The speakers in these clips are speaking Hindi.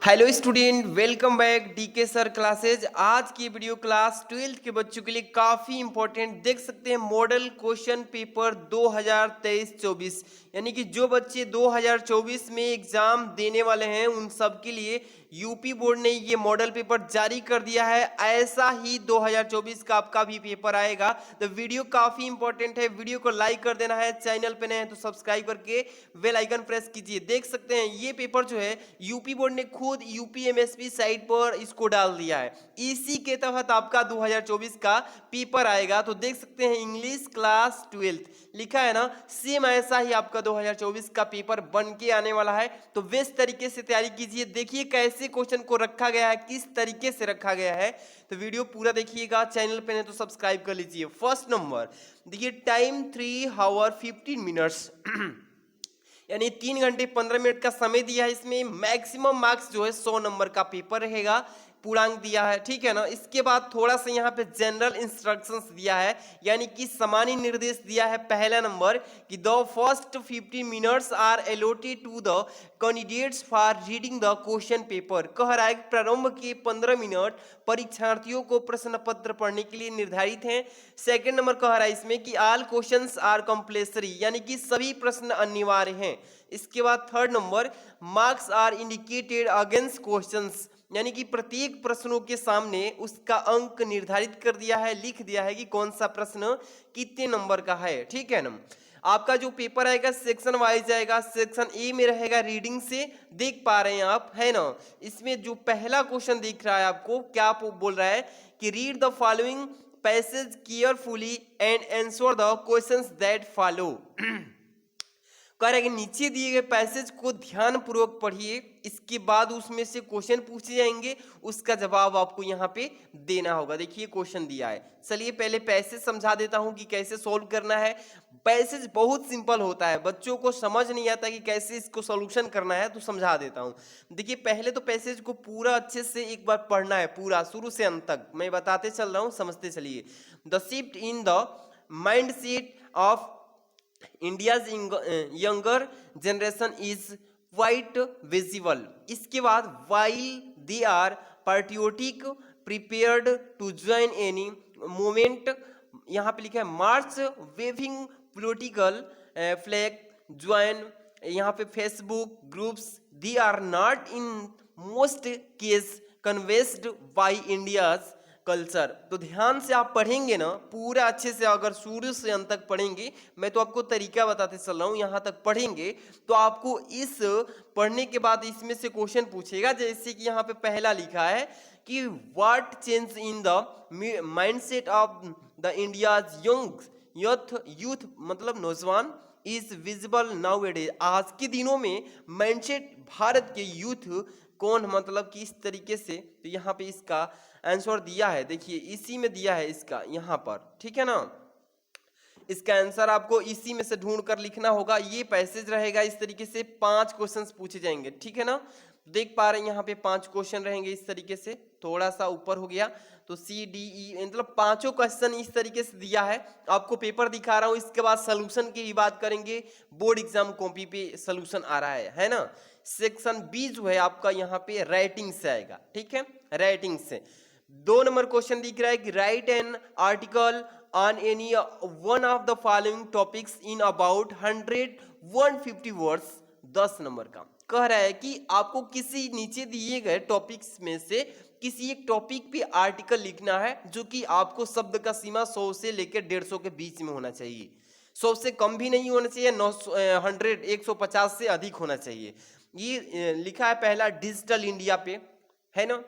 Hello student, welcome back DK sir classes. आज की वीडियो क्लास 12th के बच्चों के लिए काफ़ी इंपॉर्टेंट देख सकते हैं। मॉडल क्वेश्चन पेपर 2023-24 यानी कि जो बच्चे 2024 में एग्जाम देने वाले हैं उन सब के लिए यूपी बोर्ड ने ये मॉडल पेपर जारी कर दिया है। ऐसा ही 2024 का आपका भी पेपर आएगा। तो वीडियो काफ़ी इंपॉर्टेंट है, वीडियो को लाइक कर देना है, चैनल पे नए हैं तो सब्सक्राइब करके बेल आइकन प्रेस कीजिए। देख सकते हैं ये पेपर जो है यूपी बोर्ड ने खुद यूपीएमएसपी साइट पर इसको डाल दिया है। इसी के तहत आपका 2024 का पेपर आएगा। तो देख सकते हैं इंग्लिश क्लास 12th लिखा है ना, सेम ऐसा ही आपका 2024 का पेपर बन के आने वाला है। तो बेस्ट तरीके से तैयारी कीजिए। देखिए कैसे क्वेश्चन को रखा गया है, किस तरीके से रखा गया है। तो वीडियो पूरा देखिएगा, चैनल पे नहीं तो सब्सक्राइब कर लीजिए। फर्स्ट नंबर देखिए, टाइम 3 आवर 15 मिनट्स यानी 3 घंटे 15 मिनट का समय दिया है। इसमें मैक्सिमम मार्क्स जो है 100 नंबर का पेपर रहेगा, पूर्णांक दिया है, ठीक है ना। इसके बाद थोड़ा सा यहाँ पे जनरल इंस्ट्रक्शंस दिया है, यानी कि सामान्य निर्देश दिया है। पहला नंबर कि the first 15 minutes are allotted to the candidates for reading the question paper. कह रहा है कि प्रारंभ के 15 मिनट परीक्षार्थियों को प्रश्न पत्र पढ़ने के लिए निर्धारित हैं। सेकंड नंबर कह रहा है इसमें कि ऑल क्वेश्चंस आर कंपल्सरी, यानी कि सभी प्रश्न अनिवार्य हैं। इसके बाद third number, marks are indicated against questions, यानी कि प्रत्येक प्रश्नों के सामने उसका अंक निर्धारित कर दिया है, लिख दिया है कि कौन सा प्रश्न कितने नंबर का है, ठीक है ना। आपका जो पेपर आएगा सेक्शन वाइज आएगा। सेक्शन ए में रहेगा रीडिंग से, देख पा रहे हैं आप, है ना। इसमें जो पहला क्वेश्चन दिख रहा है आपको, क्या बोल रहा है कि read the following passage carefully and answer the questions that follow. कह रहा है कि नीचे दिए गए पैसेज को ध्यान पूर्वक पढ़िए, इसके बाद उसमें से क्वेश्चन पूछे जाएंगे, उसका जवाब आपको यहाँ पे देना होगा। देखिए क्वेश्चन दिया है, चलिए पहले पैसेज समझा देता हूँ कि कैसे सॉल्व करना है। पैसेज बहुत सिंपल होता है, बच्चों को समझ नहीं आता कि कैसे इसको सॉल्यूशन करना है, तो समझा देता हूँ। देखिए पहले तो पैसेज को पूरा अच्छे से एक बार पढ़ना है, पूरा शुरू से अंत तक मैं बताते चल रहा हूँ, समझते चलिए। The shift in the mindset of India's younger generation is quite visible. इसके बाद while they are patriotic prepared to join any movement, यहाँ पे लिखा है march waving political flag join, यहाँ पे Facebook groups, they are not in most case convinced by India's culture. तो ध्यान से आप पढ़ेंगे ना पूरा अच्छे से, अगर शुरू से अंत तक पढ़ेंगे, मैं तो आपको तरीका बताते चल रहा हूँ, यहाँ तक पढ़ेंगे तो आपको इस पढ़ने के बाद इसमें से क्वेश्चन पूछेगा। जैसे कि यहाँ पे पहला लिखा है कि what change in the mindset of the India's young youth मतलब नौजवान इज विजिबल नाउ एडेज। आज के दिनों में माइंडसेट भारत के यूथ कौन, मतलब कि इस तरीके से, तो यहाँ पे इसका आंसर दिया है। देखिए इसी में दिया है इसका यहाँ पर, ठीक है ना। इसका आंसर आपको इसी में से ढूंढ कर लिखना होगा। ये पैसेज रहेगा इस तरीके से, 5 क्वेश्चंस पूछे जाएंगे, ठीक है ना। देख पा रहे हैं यहाँ पे 5 क्वेश्चन रहेंगे इस तरीके से, थोड़ा सा ऊपर हो गया तो सी डी ई, मतलब 5 क्वेश्चन इस तरीके से दिया है। आपको पेपर दिखा रहा हूँ, इसके बाद सोल्यूशन की ही बात करेंगे। बोर्ड एग्जाम कॉपी पे सोल्यूशन आ रहा है ना। सेक्शन बी जो है आपका यहाँ पे राइटिंग से आएगा, ठीक है, राइटिंग से। 2 नंबर क्वेश्चन दिख रहा है कि right an article on any one of the following topics in about 150 words. 10 number का कह रहा है कि आपको किसी नीचे दिए गए टॉपिक्स में से किसी एक टॉपिक पे आर्टिकल लिखना है, जो कि आपको शब्द का सीमा 100 से लेकर 150 के बीच में होना चाहिए। 100 से कम भी नहीं होना चाहिए, 150 से अधिक होना चाहिए। ये लिखा है पहला डिजिटल इंडिया पे, है ना।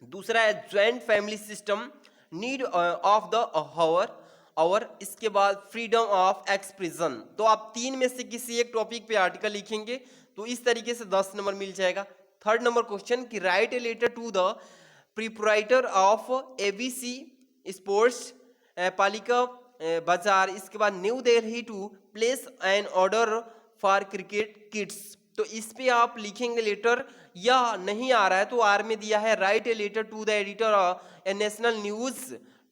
दूसरा है joint family system, need of the hover और इसके बाद फ्रीडम ऑफ एक्सप्रेशन। तो आप 3 में से किसी एक टॉपिक पे आर्टिकल लिखेंगे तो इस तरीके से 10 नंबर मिल जाएगा। थर्ड नंबर क्वेश्चन कि write a letter to the proprietor of ABC sports Palika Bazaar, इसके बाद New Delhi to place an order for cricket kits. तो इस पे आप लिखेंगे लेटर, या नहीं आ रहा है तो आर में दिया है write a letter to the editor a national news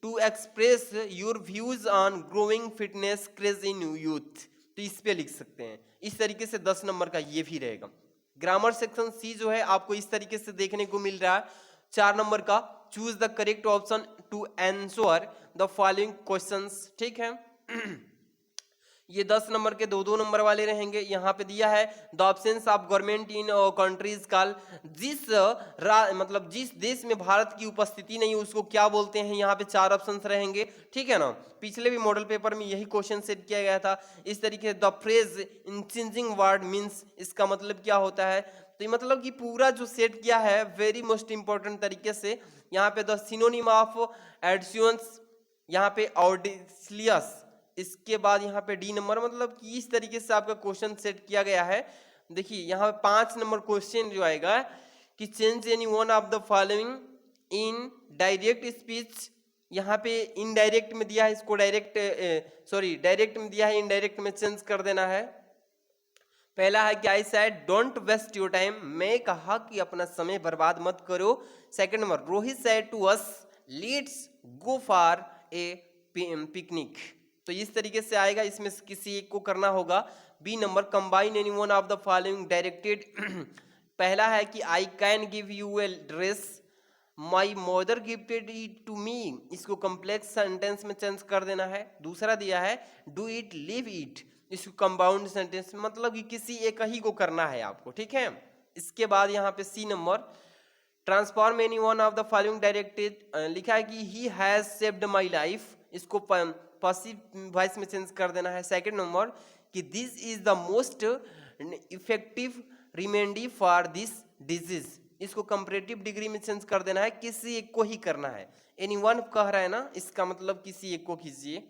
to express your views on growing fitness craze in youth. तो इस पे लिख सकते हैं। इस तरीके से 10 नंबर का ये भी रहेगा। ग्रामर सेक्शन सी जो है आपको इस तरीके से देखने को मिल रहा है। 4 नंबर का choose the correct option to answer the following questions, ठीक है। ये 10 नंबर के 2-2 नंबर वाले रहेंगे। यहाँ पे दिया है the options of government in countries call, मतलब जिस देश में भारत की उपस्थिति नहीं उसको क्या बोलते हैं। यहाँ पे 4 ऑप्शंस रहेंगे, ठीक है ना। पिछले भी मॉडल पेपर में यही क्वेश्चन सेट किया गया था इस तरीके। द फ्रेज इंचिंजिंग वर्ड मीन्स, इसका मतलब क्या होता है। तो ये मतलब कि पूरा जो सेट किया है वेरी मोस्ट इंपॉर्टेंट तरीके से। यहाँ पे द सिनोनिम ऑफ एडस्यूंस, यहाँ पे ऑडियस। इसके बाद यहाँ पे डी नंबर, मतलब कि इस तरीके से आपका क्वेश्चन सेट किया गया है। देखिए यहाँ पे 5 नंबर क्वेश्चन जो आएगा कि change any one of the following in direct speech. यहाँ पे इनडायरेक्ट में दिया है, इसको डायरेक्ट में दिया है, इनडायरेक्ट में चेंज कर देना है। पहला है कि I said don't waste your time, मैं कहा कि अपना समय बर्बाद मत करो। Second number, Rohit said to us let's go for a picnic. तो इस तरीके से आएगा, इसमें से किसी एक को करना होगा। B number, combine any one of the following directed. पहला है कि I can give you a dress, my mother gifted it to me, इसको कम्प्लेक्स सेंटेंस में चेंज कर देना है। दूसरा दिया है डू इट लिव इट, इसको कंपाउंड सेंटेंस, मतलब कि किसी एक ही को करना है आपको, ठीक है। इसके बाद यहाँ पे C number, transform any one of the following directed, लिखा है कि he has saved my life, इसको पॉसिटिव वॉइस में चेंज कर देना है। सेकंड नंबर कि this is the most effective remedy for this disease, इसको कंपैरेटिव डिग्री में चेंज कर देना है, किसी एक को ही करना है। एनीवन कह रहा है ना, इसका मतलब किसी एक को कीजिए।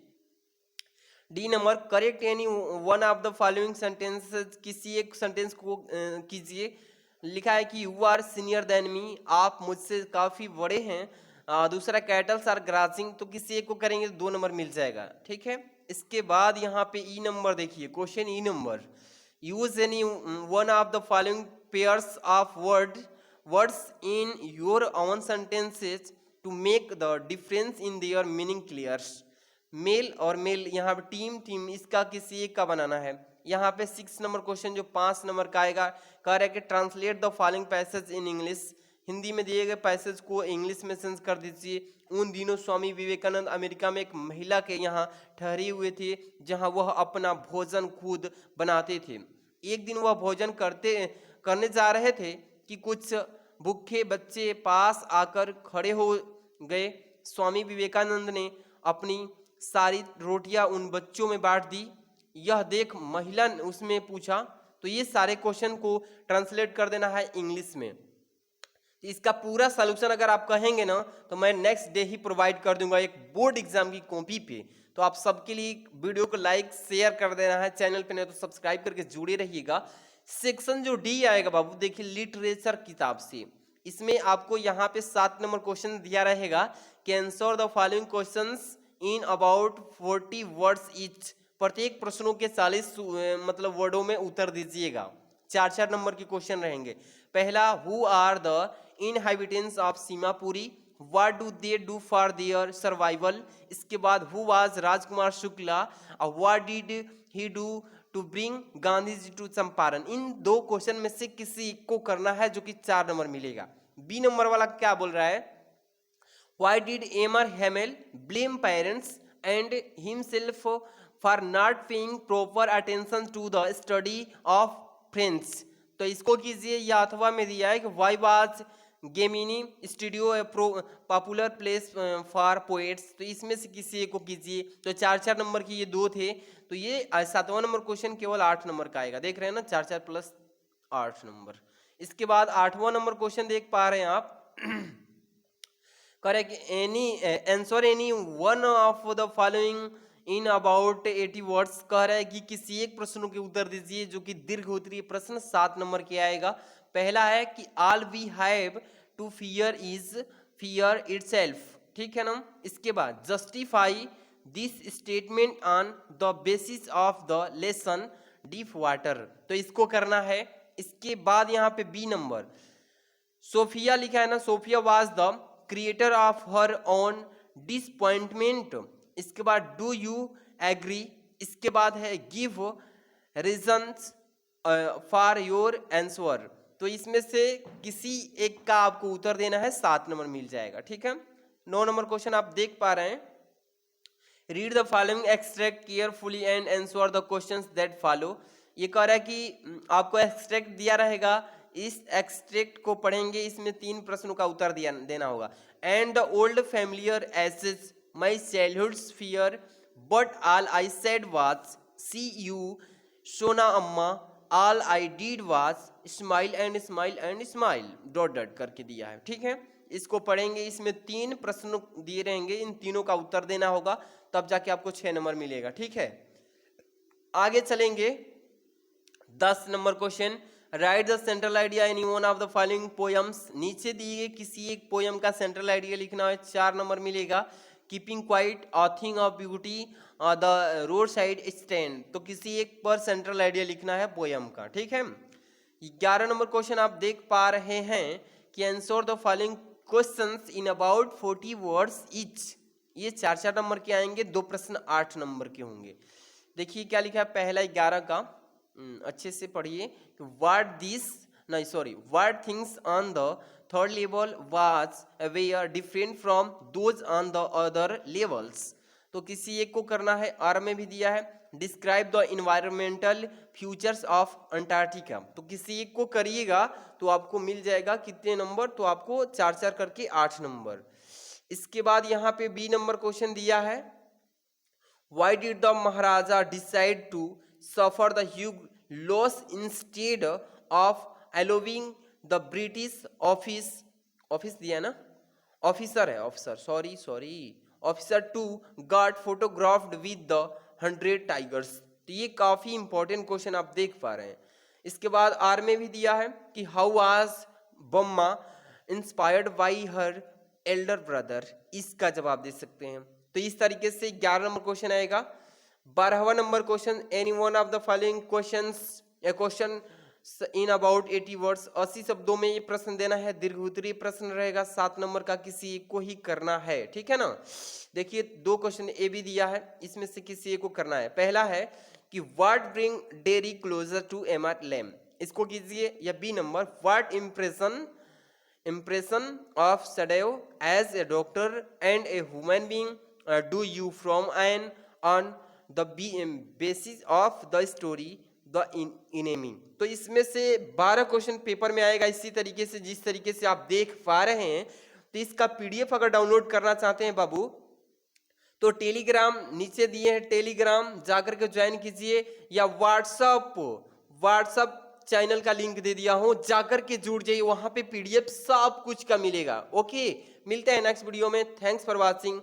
D number, correct any one of the following sentences, किसी एक सेंटेंस को कीजिए। लिखा है कि you are senior than me, आप मुझसे काफी बड़े हैं। दूसरा कैटल्स आर ग्रासिंग, तो किसी एक को करेंगे तो 2 नंबर मिल जाएगा, ठीक है। इसके बाद यहाँ पे ई नंबर देखिए, question E number, use any one of the following pairs of words in your own sentences to make the difference in their meaning clear. Mail और मेल, यहाँ पे टीम, इसका किसी एक का बनाना है। यहाँ पे 6 नंबर क्वेश्चन जो 5 नंबर का आएगा, कह रहा है कि translate the following passage in English, Hindi में दिए गए पैसेज को इंग्लिश में सेंस कर दीजिए। उन दिनों स्वामी विवेकानंद अमेरिका में एक महिला के यहाँ ठहरे हुए थे, जहाँ वह अपना भोजन खुद बनाते थे। एक दिन वह भोजन करने जा रहे थे कि कुछ भूखे बच्चे पास आकर खड़े हो गए। स्वामी विवेकानंद ने अपनी सारी रोटियां उन बच्चों में बांट दी। यह देख महिला ने उसमें पूछा, तो ये सारे क्वेश्चन को ट्रांसलेट कर देना है इंग्लिश में। इसका पूरा सॉल्यूशन अगर आप कहेंगे ना तो मैं नेक्स्ट डे ही प्रोवाइड कर दूंगा एक बोर्ड एग्जाम की कॉपी पे। तो आप सबके लिए वीडियो को लाइक शेयर कर देना है, चैनल पे नहीं तो सब्सक्राइब करके जुड़े रहिएगा। सेक्शन जो डी आएगा बाबू, देखिए लिटरेचर किताब से, इसमें आपको यहाँ पे 7 नंबर क्वेश्चन दिया रहेगा कि answer the following questions in about 40 words each, प्रत्येक प्रश्नों के 40 मतलब वर्डों में उत्तर दीजिएगा। 4-4 नंबर के क्वेश्चन रहेंगे। पहला, who are the inhabitants of Seemapuri, what do they do for their survival. इसके बाद who was Rajkumar Shukla, what did he do to bring Gandhi ji to Champaran. इन 2 क्वेश्चन में से किसी एक को करना है जो कि 4 नंबर मिलेगा। बी नंबर वाला क्या बोल रहा है, why did M Hamel blame parents and himself for not paying proper attention to the study of French. तो इसको कीजिए, या अथवा में दिया है कि why was Gemini studio popular place for poets, तो इसमें से किसी एक को कीजिए। तो 4-4 नंबर की ये 2 थे, तो ये 7वां नंबर क्वेश्चन केवल 8 नंबर का आएगा। देख रहे हैं ना, 4-4 प्लस 8 नंबर। इसके बाद 8वां नंबर क्वेश्चन देख पा रहे हैं आप, correct any answer any one of the following in about 80 words. कह रहा है कि किसी एक प्रश्न के उत्तर दीजिए जो कि दीर्घ उत्तरीय प्रश्न 7 नंबर के आएगा। पहला है कि all we have to fear is fear itself, ठीक है ना। इसके बाद justify this statement on the basis of the lesson deep water, तो इसको करना है। इसके बाद यहाँ पे बी नंबर, सोफिया लिखा है ना, Sophia was the creator of her own disappointment. इसके बाद डू यू एग्री। इसके बाद है give reasons for your answer, तो इसमें से किसी एक का आपको उत्तर देना है, 7 नंबर मिल जाएगा। ठीक है, 9 नंबर क्वेश्चन आप देख पा रहे हैं। Read the following extract carefully and answer the questions that follow. ये कह रहा है कि आपको एक्सट्रैक्ट दिया रहेगा, इस एक्सट्रैक्ट को पढ़ेंगे, इसमें 3 प्रश्नों का उत्तर देना होगा। And the old familiar aches my childhood fear but all I said was see you soon Amma, all I did was smile and smile and smile, dot dot करके दिया है। ठीक है, इसको पढ़ेंगे, इसमें 3 प्रश्न दिए रहेंगे, इन तीनों का उत्तर देना होगा, तब जाके आपको 6 नंबर मिलेगा। ठीक है, आगे चलेंगे। 10 number question, right the central idea in one of the following poems. नीचे दिए किसी एक पोएम का सेंट्रल आइडिया लिखना है, 4 नंबर मिलेगा। Keeping quiet, a thing of beauty, the road side stand, तो किसी एक पर सेंट्रल आइडिया लिखना है पोएम का। ठीक है, 11 नंबर क्वेश्चन आप देख पा रहे हैं कि answer the following questions in about 40 words each. ये 4 नंबर के आएंगे, 2 प्रश्न 8 नंबर के होंगे। देखिए क्या लिखा है, पहला 11 का अच्छे से पढ़िए। What things on the third level was were different from those on the other levels. तो किसी एक को करना है, आर में भी दिया है, describe the environmental futures of Antarctica. तो किसी एक को करिएगा तो आपको मिल जाएगा कितने नंबर, तो आपको 4 करके 8 नंबर। इसके बाद यहाँ पे बी नंबर क्वेश्चन दिया है, why did the Maharaja decide to suffer the huge loss instead of allowing the British office दिया ना, ऑफिसर है, officer to guard photographed with the 100 tigers. तो ये काफी इंपॉर्टेंट क्वेश्चन आप देख पा रहे हैं। इसके बाद आर में भी दिया है कि how was Bama inspired by her elder brother, इसका जवाब दे सकते हैं। तो इस तरीके से 11 नंबर क्वेश्चन आएगा। 12वां number question, any one of the following question in about 80 words, 80 शब्दों में ये प्रश्न देना है, दीर्घ उत्तरीय प्रश्न रहेगा, 7 नंबर का किसी एक को ही करना है। ठीक है ना, देखिए 2 क्वेश्चन ए भी दिया है, इसमें से किसी एक को करना है। पहला है कि what bring Derry closer to Mr Lamb, इसको कीजिए। या B number, what impression of Sadeo as a doctor and a human being do you from and on the basis of the story the enemy। तो इसमें से 12 क्वेश्चन पेपर में आएगा इसी तरीके से, जिस तरीके से आप देख पा रहे हैं। तो इसका पीडीएफ अगर डाउनलोड करना चाहते हैं बाबू, तो टेलीग्राम नीचे दिए हैं, टेलीग्राम जाकर के ज्वाइन कीजिए, या व्हाट्सअप चैनल का लिंक दे दिया हूं, जाकर के जुड़ जाइए, वहां पे पीडीएफ सब कुछ का मिलेगा। ओके, मिलते हैं नेक्स्ट वीडियो में। Thanks for watching.